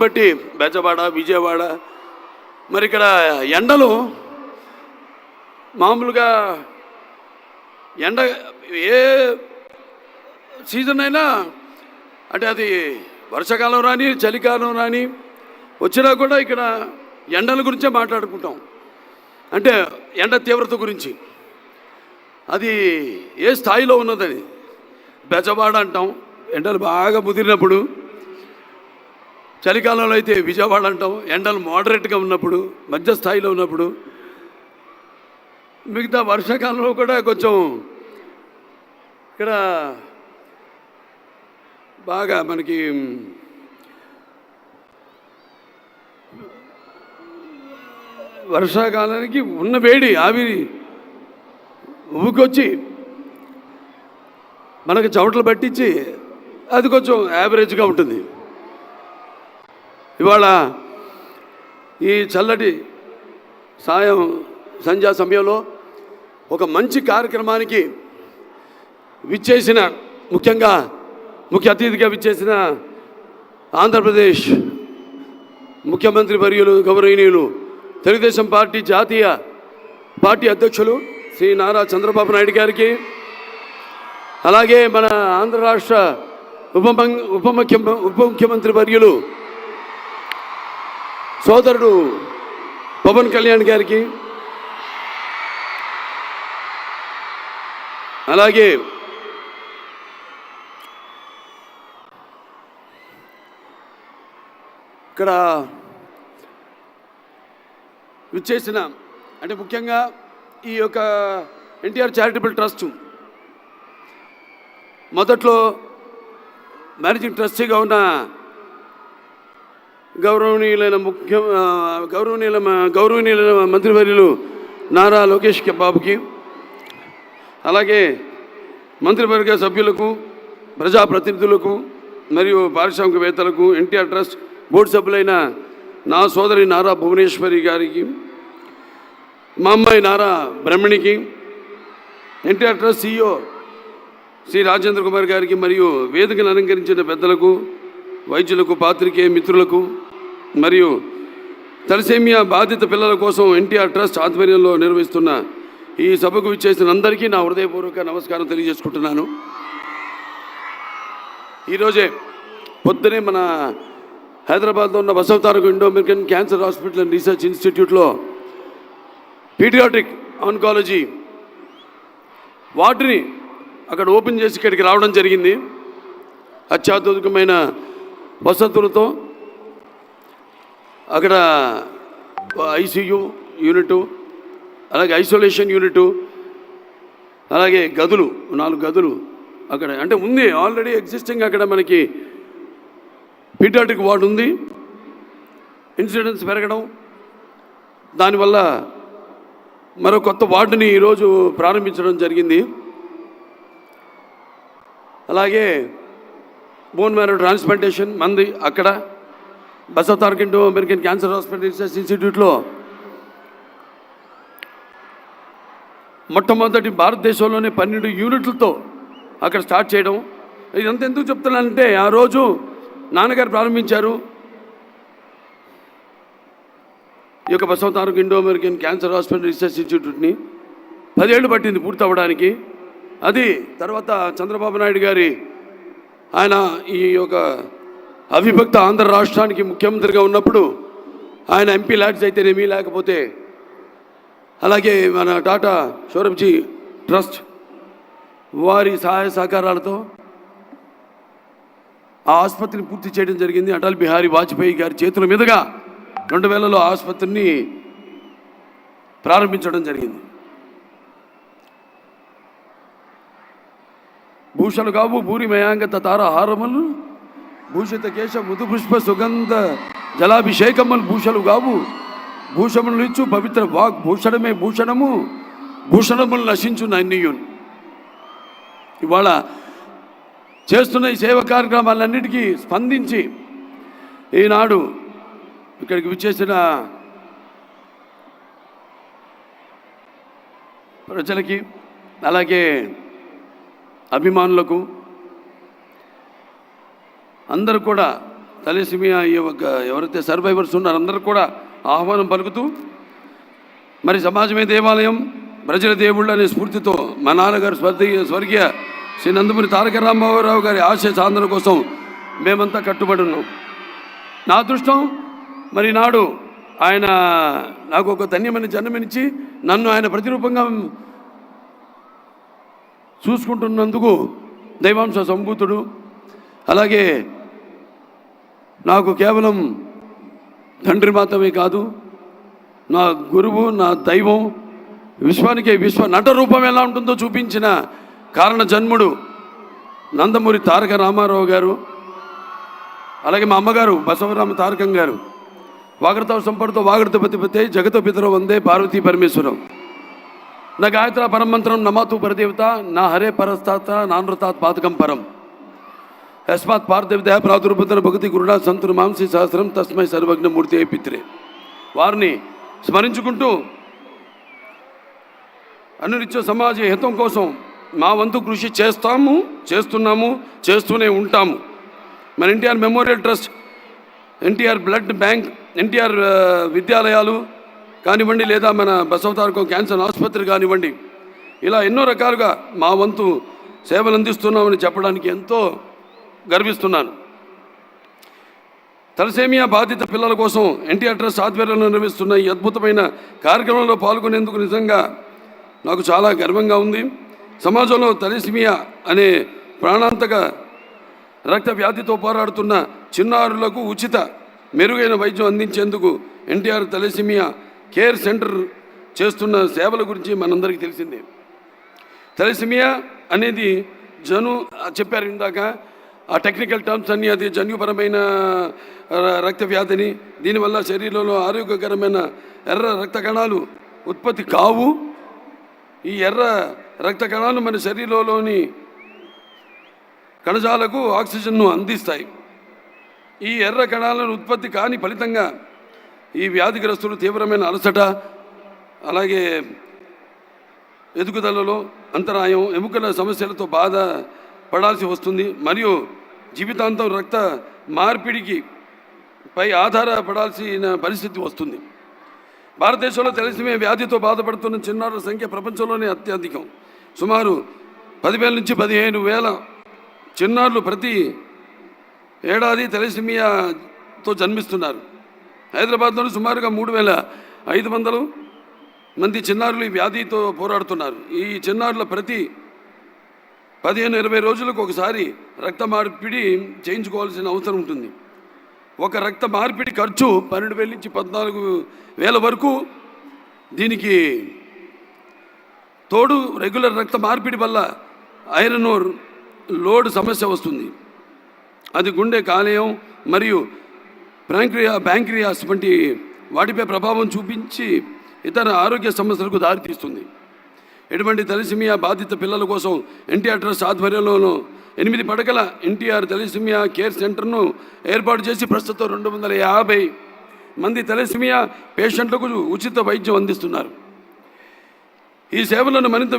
బట్టి బెజవాడ, విజయవాడ, మరి ఇక్కడ ఎండలు మామూలుగా ఎండ ఏ సీజన్ అయినా అంటే అది వర్షాకాలం రాని చలికాలం రాని వచ్చినా కూడా ఇక్కడ ఎండల గురించే మాట్లాడుకుంటాం. అంటే ఎండ తీవ్రత గురించి అది ఏ స్థాయిలో ఉన్నదని బెజవాడ అంటాం ఎండలు బాగా ముదిరినప్పుడు, చలికాలంలో అయితే విజయవాడ అంటాం ఎండలు మోడరేట్గా ఉన్నప్పుడు, మధ్య స్థాయిలో ఉన్నప్పుడు. మిగతా వర్షాకాలంలో కూడా కొంచెం ఇక్కడ బాగా మనకి వర్షాకాలానికి ఉన్న వేడి ఆవిరి ఊకొచ్చి మనకు చెమటలు పట్టించి అది కొంచెం యావరేజ్గా ఉంటుంది. ఇవాళ ఈ చల్లటి సంధ్యా సమయంలో ఒక మంచి కార్యక్రమానికి విచ్చేసిన, ముఖ్యంగా ముఖ్య అతిథిగా విచ్చేసిన ఆంధ్రప్రదేశ్ ముఖ్యమంత్రి వర్యులు గౌరవనీయులు తెలుగుదేశం పార్టీ జాతీయ పార్టీ అధ్యక్షులు శ్రీ నారా చంద్రబాబు నాయుడు గారికి, అలాగే మన ఆంధ్ర రాష్ట్ర ఉప ముఖ్యమంత్రి వర్యులు సోదరుడు పవన్ కళ్యాణ్ గారికి, అలాగే ఇక్కడ విచ్చేసిన అంటే ముఖ్యంగా ఈ యొక్క ఎన్టీఆర్ చారిటబుల్ ట్రస్ట్ మొదట్లో మేనేజింగ్ ట్రస్టీగా ఉన్న గౌరవనీయులైన మంత్రివర్యులు నారా లోకేష్ బాబుకి, అలాగే మంత్రివర్గ సభ్యులకు, ప్రజాప్రతినిధులకు మరియు పారిశ్రామికవేత్తలకు, ఎన్టీఆర్ ట్రస్ట్ బోర్డు సభ్యులైన నా సోదరి నారా భువనేశ్వరి గారికి, మా అమ్మాయి నారా బ్రహ్మణికి, ఎన్టీఆర్ ట్రస్ట్ CEO శ్రీ రాజేంద్ర కుమార్ గారికి మరియు వేదికను అలంకరించిన పెద్దలకు, వైద్యులకు, పాత్రికేయ మిత్రులకు మరియు తలసేమియా బాధిత పిల్లల కోసం ఎన్టీఆర్ ట్రస్ట్ ఆధ్వర్యంలో నిర్వహిస్తున్న ఈ సభకు విచ్చేసిన అందరికీ నా హృదయపూర్వక నమస్కారం తెలియజేసుకుంటున్నాను. ఈరోజే పొద్దునే మన హైదరాబాద్లో ఉన్న Basavataraka Indo American Cancer hospital and research ఇన్స్టిట్యూట్లో పీడియాట్రిక్ ఆన్కాలజీ వార్డుని అక్కడ ఓపెన్ చేసి ఇక్కడికి రావడం జరిగింది. అత్యాధునికమైన వసతులతో అక్కడ ICU యూనిటు, అలాగే ఐసోలేషన్ యూనిటు, అలాగే గదులు 4 గదులు అక్కడ అంటే ఉంది ఆల్రెడీ ఎగ్జిస్టింగ్. అక్కడ మనకి పీడియాట్రిక్ వార్డు ఉంది. ఇన్సిడెన్స్ పెరగడం, దానివల్ల మరో కొత్త వార్డుని ఈరోజు ప్రారంభించడం జరిగింది. అలాగే బోన్ మ్యారో ట్రాన్స్ప్లాంటేషన్ మంది అక్కడ Basavataraka Indo American Cancer Hospital research ఇన్స్టిట్యూట్లో మొట్టమొదటి భారతదేశంలోనే 12 యూనిట్లతో అక్కడ స్టార్ట్ చేయడం. ఇదంతా ఎందుకు చెప్తున్నానంటే ఆ రోజు నాన్నగారు ప్రారంభించారు ఈ యొక్క Basavataraka Indo American Cancer Hospital Research ఇన్స్టిట్యూట్ని. 10 ఏళ్ళు పట్టింది పూర్తి అవ్వడానికి. అది తర్వాత చంద్రబాబు నాయుడు గారి ఆయన ఈ యొక్క అవిభక్త ఆంధ్ర రాష్ట్రానికి ముఖ్యమంత్రిగా ఉన్నప్పుడు ఆయన MP ల్యాడ్స్ అయితేనేమి, లేకపోతే అలాగే మన టాటా సౌరభ్జీ ట్రస్ట్ వారి సహాయ సహకారాలతో ఆ ఆసుపత్రిని పూర్తి చేయడం జరిగింది. అటల్ బిహారీ వాజ్పేయి గారి చేతుల మీదుగా 2000లో ఆసుపత్రిని ప్రారంభించడం జరిగింది. భూషలు కావు భూరి మయాంగత తార హారములు భూషిత కేశ మృదు పుష్ప సుగంధ జలాభిషేకములు భూషలు కావు భూషములు ఇచ్చు పవిత్ర వాగ్ భూషణమే భూషణము భూషణములు నశించు నన్నియున్. ఇవాళ చేస్తున్న ఈ సేవ కార్యక్రమాలన్నిటికీ స్పందించి ఈనాడు ఇక్కడికి విచ్చేసిన ప్రజలకి, అలాగే అభిమానులకు అందరూ కూడా తలసేమియా ఎవరైతే సర్వైవర్స్ ఉన్నారో అందరూ కూడా ఆహ్వానం పలుకుతూ, మరి సమాజమే దేవాలయం, ప్రజల దేవుళ్ళు అనే స్ఫూర్తితో మా నాన్నగారు స్వర్గీయ శ్రీ నందమూరి తారక రామారావు గారి ఆశయ సాధన కోసం మేమంతా కట్టుబడి ఉన్నాం. నా అదృష్టం మరి నాడు ఆయన నాకు ఒక ధన్యమైన జన్మనిచ్చి నన్ను ఆయన ప్రతిరూపంగా చూసుకుంటున్నందుకు దైవాంశ సంభూతుడు. అలాగే నాకు కేవలం తండ్రి మాత్రమే కాదు, నా గురువు, నా దైవం, విశ్వానికి నట రూపం ఎలా ఉంటుందో చూపించిన కారణ జన్ముడు నందమూరి తారక రామారావు గారు. అలాగే మా అమ్మగారు బసవరామ తారకం గారు. వాగడతావు సంపడుతో వాగడత పతిపతే జగత పితరో వందే పార్వతీ పరమేశ్వరం. నా గాయత్ర పరమంత్రం నమాతు పరదేవత నా హరే పరస్తాత నానృతాత్ పాతకం పరం యస్మాత్ పార్థివదయ ప్రాదుర్భుతన భక్తి గురుడా సంతురు మాంసి సహస్రం తస్మై సర్వజ్ఞమూర్తి పిత్రే. వారిని స్మరించుకుంటూ అనునిత్య సమాజ హితం కోసం మా వంతు కృషి చేస్తున్నాము, చేస్తూనే ఉంటాము. మన NTR memorial trust, NTR blood bank, NTR విద్యాలయాలు కానివ్వండి, లేదా మన బసవతారకం క్యాన్సర్ ఆసుపత్రి కానివ్వండి, ఇలా ఎన్నో రకాలుగా మా వంతు సేవలు అందిస్తున్నామని చెప్పడానికి ఎంతో గర్విస్తున్నాను. తలసేమియా బాధిత పిల్లల కోసం ఎన్టీఆర్ ట్రస్ట్ ఆధ్వర్యంలో నిర్వహిస్తున్న ఈ అద్భుతమైన కార్యక్రమంలో పాల్గొనేందుకు నిజంగా నాకు చాలా గర్వంగా ఉంది. సమాజంలో తలసేమియా అనే ప్రాణాంతక రక్త వ్యాధితో పోరాడుతున్న చిన్నారులకు ఉచిత మెరుగైన వైద్యం అందించేందుకు ఎన్టీఆర్ తలసేమియా కేర్ సెంటర్ చేస్తున్న సేవల గురించి మనందరికీ తెలిసిందే. తలసేమియా అనేది చెప్పారు ఇందాక, ఆ టెక్నికల్ టర్మ్స్ అన్నీ, అది జన్యుపరమైన రక్త వ్యాధిని, దీనివల్ల శరీరంలో ఆరోగ్యకరమైన ఎర్ర రక్త కణాలు ఉత్పత్తి కావు. ఈ ఎర్ర రక్త కణాలు మన శరీరంలోని కణజాలకు ఆక్సిజన్ను అందిస్తాయి. ఈ ఎర్ర కణాలను ఉత్పత్తి కాని ఫలితంగా ఈ వ్యాధిగ్రస్తులు తీవ్రమైన అలసట, అలాగే ఎదుగుదలలో అంతరాయం, ఎముకల సమస్యలతో బాధ పడాల్సి వస్తుంది. మరియు జీవితాంతం రక్త మార్పిడికి పై ఆధారపడాల్సిన పరిస్థితి వస్తుంది. భారతదేశంలో తలసేమియా వ్యాధితో బాధపడుతున్న చిన్నారుల సంఖ్య ప్రపంచంలోనే అత్యధికం. సుమారు 10,000 నుంచి 15,000 చిన్నారులు ప్రతి ఏడాది తలసేమియాతో జన్మిస్తున్నారు. హైదరాబాద్లో సుమారుగా 3,500 మంది చిన్నారులు ఈ వ్యాధితో పోరాడుతున్నారు. ఈ చిన్నారుల ప్రతి 15-20 రోజులకు ఒకసారి రక్త మార్పిడి చేయించుకోవాల్సిన అవసరం ఉంటుంది. ఒక రక్త మార్పిడి ఖర్చు 12,000 నుంచి 14,000 వరకు. దీనికి తోడు రెగ్యులర్ రక్త మార్పిడి వల్ల ఐరన్ లోడ్ సమస్య వస్తుంది. అది గుండె, కాలేయం మరియు ప్యాంక్రియాస్ వంటి వాటిపై ప్రభావం చూపించి ఇతర ఆరోగ్య సమస్యలకు దారితీస్తుంది. ఎటువంటి తలసేమియా బాధిత పిల్లల కోసం ఎన్టీఆర్ ట్రస్ట్ ఆధ్వర్యంలోనూ 8 పడకల ఎన్టీఆర్ తలసేమియా కేర్ సెంటర్ను ఏర్పాటు చేసి ప్రస్తుతం 250 మంది తలసేమియా పేషెంట్లకు ఉచిత వైద్యం అందిస్తున్నారు. ఈ సేవలను మరింత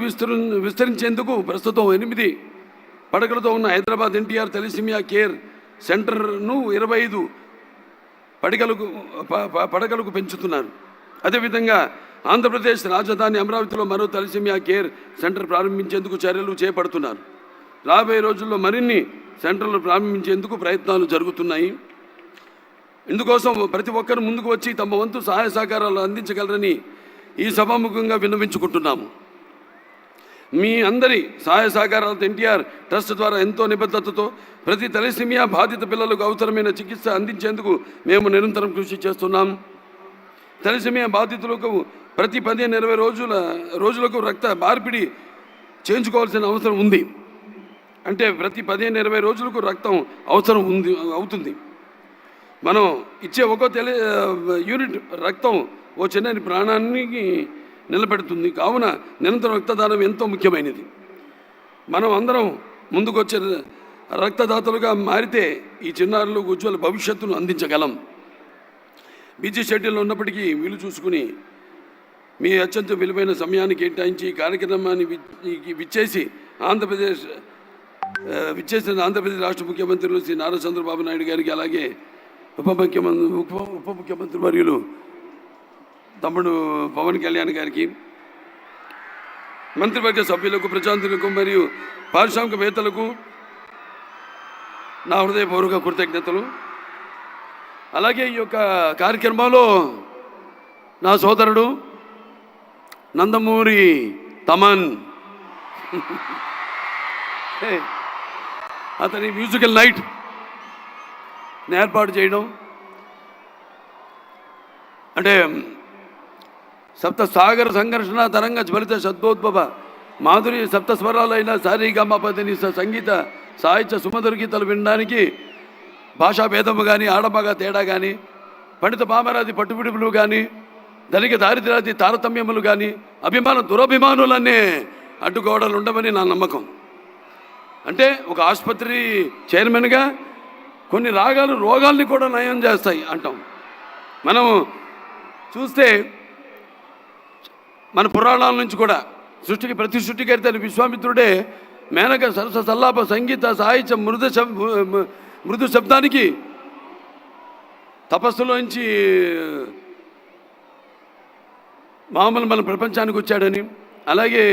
విస్తరించేందుకు ప్రస్తుతం 8 పడకలతో ఉన్న హైదరాబాద్ ఎన్టీఆర్ తలసేమియా కేర్ సెంటర్ను 25 పడకలకు పెంచుతున్నారు. అదేవిధంగా ఆంధ్రప్రదేశ్ రాజధాని అమరావతిలో మరో తలసేమియా కేర్ సెంటర్ ప్రారంభించేందుకు చర్యలు చేపడుతున్నారు. రాబోయే రోజుల్లో మరిన్ని సెంటర్లు ప్రారంభించేందుకు ప్రయత్నాలు జరుగుతున్నాయి. ఇందుకోసం ప్రతి ఒక్కరు ముందుకు వచ్చి తమ వంతు సహాయ సహకారాలు అందించగలరని ఈ సభాముఖంగా విన్నవించుకుంటున్నాము. మీ అందరి సహాయ సహకారాలతో ఎన్టీఆర్ ట్రస్ట్ ద్వారా ఎంతో నిబద్ధతతో ప్రతి తలసేమియా బాధిత పిల్లలకు అవసరమైన చికిత్స అందించేందుకు మేము నిరంతరం కృషి చేస్తున్నాం. తలసేమియా బాధితులకు ప్రతి 15-20 రోజులకు రక్త మార్పిడి చేయించుకోవాల్సిన అవసరం ఉంది. అంటే ప్రతి 15-20 రోజులకు రక్తం అవసరం అవుతుంది. మనం ఇచ్చే ఒక్కో యూనిట్ రక్తం ఓ చిన్న ప్రాణానికి నిలబెడుతుంది. కావున నిరంతరం రక్తదానం ఎంతో ముఖ్యమైనది. మనం అందరం ముందుకు వచ్చే రక్తదాతలుగా మారితే ఈ చిన్నారులకు ఉజ్వల భవిష్యత్తును అందించగలం. బిజీ షెడ్యూల్లో ఉన్నప్పటికీ వీలు చూసుకుని మీ అత్యంత విలువైన సమయాన్ని కేటాయించి ఈ కార్యక్రమాన్ని విచ్చేసిన ఆంధ్రప్రదేశ్ రాష్ట్ర ముఖ్యమంత్రులు శ్రీ నారా చంద్రబాబు నాయుడు గారికి, అలాగే ఉప ముఖ్యమంత్రి వర్యులు తమ్ముడు పవన్ కళ్యాణ్ గారికి, మంత్రివర్గ సభ్యులకు, ప్రజాంతులకు మరియు పారిశ్రామికవేత్తలకు నా హృదయపూర్వక కృతజ్ఞతలు. అలాగే ఈ యొక్క కార్యక్రమంలో నా సోదరుడు నందమూరి తమన్ అతని మ్యూజికల్ నైట్ ఏర్పాటు చేయడం, అంటే సప్త సాగర సంఘర్షణ తరంగ జ్వలిత శబ్దోద్భవ మాధురి సప్త స్వరాలైన సారీగమపదిని సంగీత సాహిత్య సుమధుర గీతాలు వినడానికి భాషా భేదము కానీ, ఆడమగ తేడా కానీ, పండిత పామరాది పట్టుబిడుపులు కానీ, ధనిక దారిద్ర్యాది తారతమ్యములు కానీ, దురభిమానులన్నీ అడ్డుగోడలు ఉండవని నా నమ్మకం. అంటే ఒక ఆసుపత్రి చైర్మన్గా కొన్ని రోగాల్ని కూడా నయం చేస్తాయి అంటాం. మనం చూస్తే మన పురాణాల నుంచి కూడా ప్రతి సృష్టికర్త విశ్వామిత్రుడే మేనక సరస సల్లాప సంగీత సాహిత్యం మృదు శబ్దానికి తపస్సులోంచి మామూలు మన ప్రపంచానికి వచ్చాడని, అలాగే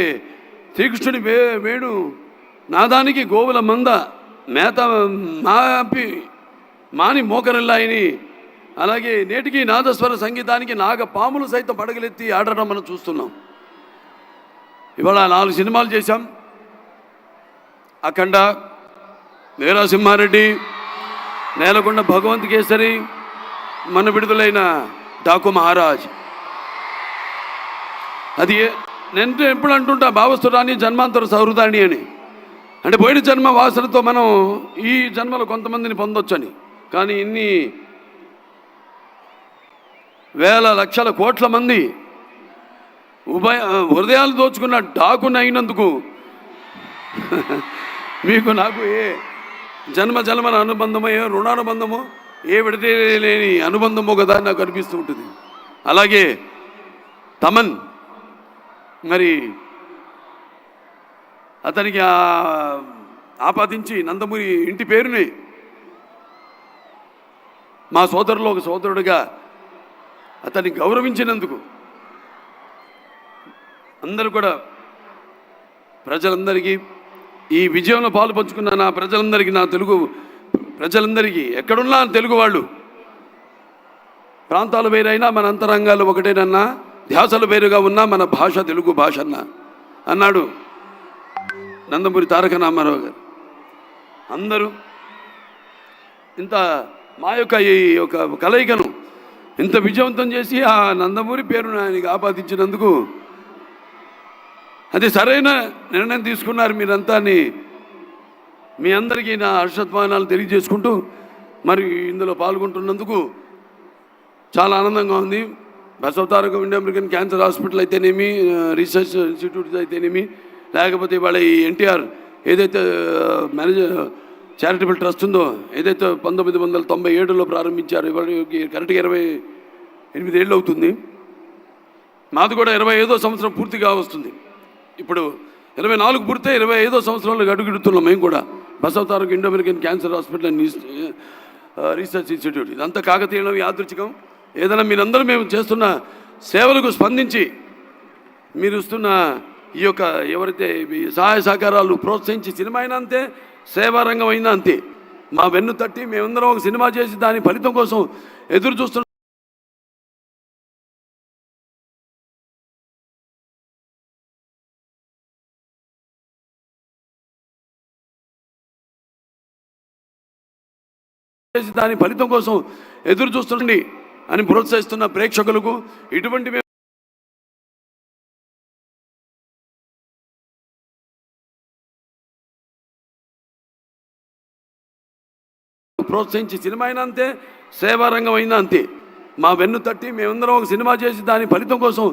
శ్రీకృష్ణుడి వేణు నాదానికి గోవుల మంద మేత మాని మోకరిల్లాయని, అలాగే నేటికి నాదస్వర సంగీతానికి పాములు సైతం పడగలెత్తి ఆడటం మనం చూస్తున్నాం. ఇవాళ 4 సినిమాలు చేశాం. అఖండ, వీరసింహారెడ్డి, నేలకొండ భగవంత్ కేసరి, మన విడుదలైన డాకు మహారాజ్. అది నేను ఎప్పుడు అంటుంటా, భావస్తురాని జన్మాంతర సౌహృదాన్ని అని. అంటే పోయిన జన్మ వాసనతో మనం ఈ జన్మలో కొంతమందిని పొందొచ్చని. కానీ ఇన్ని వేల లక్షల కోట్ల మంది హృదయాలు దోచుకున్న డాకుని అయినందుకు మీకు నాకు ఏ జన్మల అనుబంధమో, ఏ రుణానుబంధమో, ఏ విడదీయలేని అనుబంధమో కదా నాకు అనిపిస్తూ ఉంటుంది. అలాగే తమన్, మరి అతనికి ఆపాదించి నందమూరి ఇంటి పేరుని మా సోదరులో ఒక సోదరుడిగా అతన్ని గౌరవించినందుకు అందరూ కూడా ప్రజలందరికీ, ఈ విజయంలో పాలు పంచుకున్న నా ప్రజలందరికీ, నా తెలుగు ప్రజలందరికీ, ఎక్కడున్నా తెలుగు వాళ్ళు, ప్రాంతాలు వేరైనా మన అంతరంగాలు ఒకటేనన్నా, ధ్యాసలు వేరుగా ఉన్నా మన భాష తెలుగు భాష అన్నాడు నందమూరి తారక రామారావు గారు. అందరూ ఇంత మా యొక్క ఈ యొక్క కలయికను ఇంత విజయవంతం చేసి ఆ నందమూరి పేరును ఆయనకి ఆపాదించినందుకు అది సరైన నిర్ణయం తీసుకున్నారు మీరంతా అని మీ అందరికీ నా హర్షధ్వానాలు తెలియజేసుకుంటూ, మరి ఇందులో పాల్గొంటున్నందుకు చాలా ఆనందంగా ఉంది. Basavataraka India American Cancer hospital అయితేనేమి, రీసెర్చ్ ఇన్స్టిట్యూట్ అయితేనేమి, లేకపోతే ఇవాళ ఈ ఎన్టీఆర్ ఏదైతే చారిటబుల్ ట్రస్ట్ ఉందో, ఏదైతే 1997లో ప్రారంభించారు, ఇవాళ కరెక్ట్గా 28 ఏళ్ళు అవుతుంది. మాది కూడా 25వ సంవత్సరం పూర్తిగా వస్తుంది. ఇప్పుడు 24 పూర్తి 25వ సంవత్సరంలో అడుగుడుతున్నాం మేము కూడా. Basavataraka Indo American Cancer hospital and research institute. ఇదంతా కాకతీయం, యాదృచ్ఛికం. ఏదైనా మీరందరూ మేము చేస్తున్న సేవలకు స్పందించి మీరు ఇస్తున్న ఈ యొక్క ఎవరైతే సహాయ సహకారాలు ప్రోత్సహించి, సినిమా అయినా అంతే, సేవారంగం అయినా అంతే, మా వెన్ను తట్టి మేమందరం ఒక సినిమా చేసి దాని ఫలితం కోసం ఎదురు చూస్తున్న దాని ఫలితం కోసం ఎదురు చూస్తుండండి అని ప్రోత్సహిస్తున్న ప్రేక్షకులకు, ఇటువంటి ప్రోత్సహించి, సినిమా అయినా అంతే, సేవారంగం అయినా అంతే, మా వెన్ను తట్టి మేమందరం ఒక సినిమా చేసి దాని ఫలితం కోసం